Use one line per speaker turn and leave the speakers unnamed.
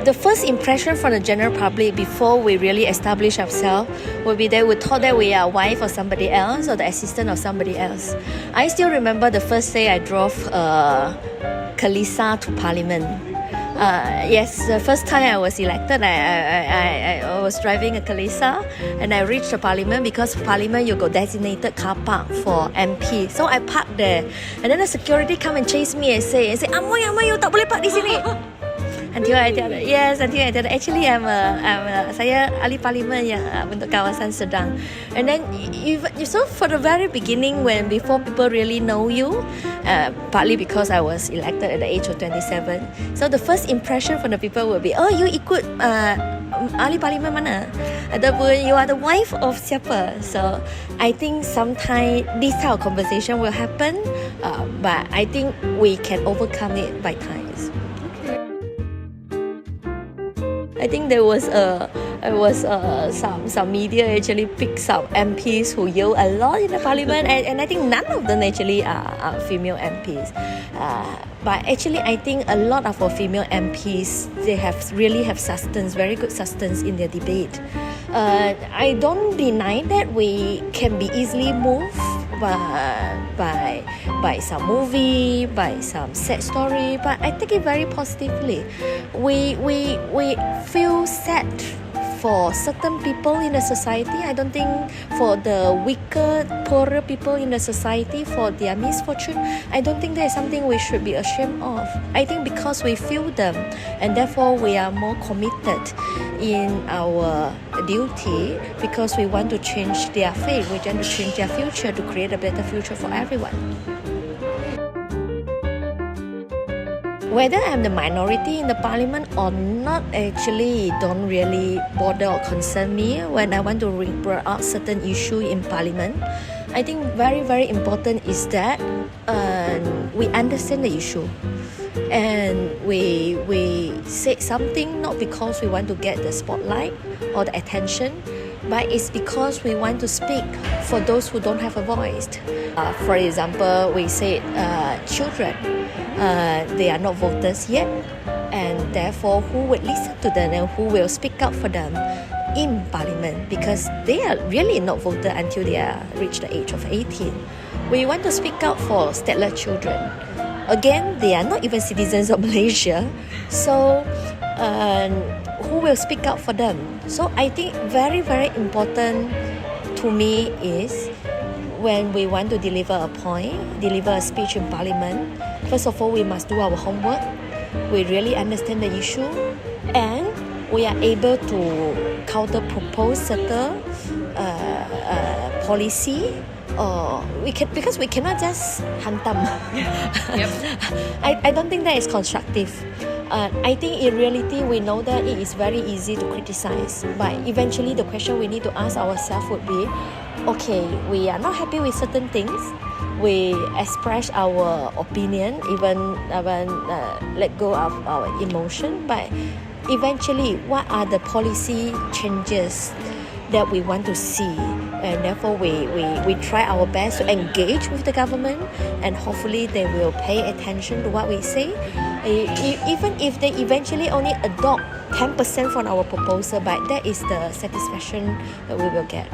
The first impression from the general public before we really establish ourselves will be they would thought that we are a wife of somebody else or the assistant of somebody else. I still remember the first day I drove Kalisa to Parliament. Yes, the first time I was elected, I was driving a Kalisa and I reached the Parliament because Parliament you got designated car park for MP. So I parked there and then the security come and chase me and say, Amoy, you tak boleh park di sini. Until I tell actually saya ahli parlimen yang untuk kawasan Sedang. And then so for the very beginning before people really know you, partly because I was elected at the age of 27, so the first impression from the people will be, oh, you ikut ahli parlimen mana? Ataupun you are the wife of siapa? So I think sometimes this type of conversation will happen, but I think we can overcome it by times. I think there was some media actually picks up MPs who yell a lot in the parliament, and I think none of them actually are female MPs. But actually, I think a lot of our female MPs, they really have substance, very good substance in their debate. I don't deny that we can be easily moved by some movie, by some sad story, but I take it very positively. We feel sad for certain people in the society. I don't think for the weaker, poorer people in the society, for their misfortune, I don't think that is something we should be ashamed of. I think because we feel them and therefore we are more committed in our duty because we want to change their fate, we want to change their future to create a better future for everyone. Whether I'm the minority in the parliament or not actually don't really bother or concern me when I want to bring out certain issue in parliament. I think very, very important is that we understand the issue and we say something not because we want to get the spotlight or the attention, but it's because we want to speak for those who don't have a voice. For example, we said children, they are not voters yet, and therefore who would listen to them and who will speak up for them in parliament because they are really not voted until they are reached the age of 18. We want to speak up for stateless children. Again, they are not even citizens of Malaysia, so who will speak up for them? So I think very, very important to me is when we want to deliver a speech in parliament, first of all, we must do our homework. We really understand the issue and we are able to counter-propose certain policy because we cannot just hantam. I don't think that is constructive. I think in reality we know that it is very easy to criticize, but eventually the question we need to ask ourselves would be, okay, we are not happy with certain things, we express our opinion, even let go of our emotion, but eventually what are the policy changes that we want to see, and therefore we try our best to engage with the government and hopefully they will pay attention to what we say, even if they eventually only adopt 10% from our proposal, but that is the satisfaction that we will get.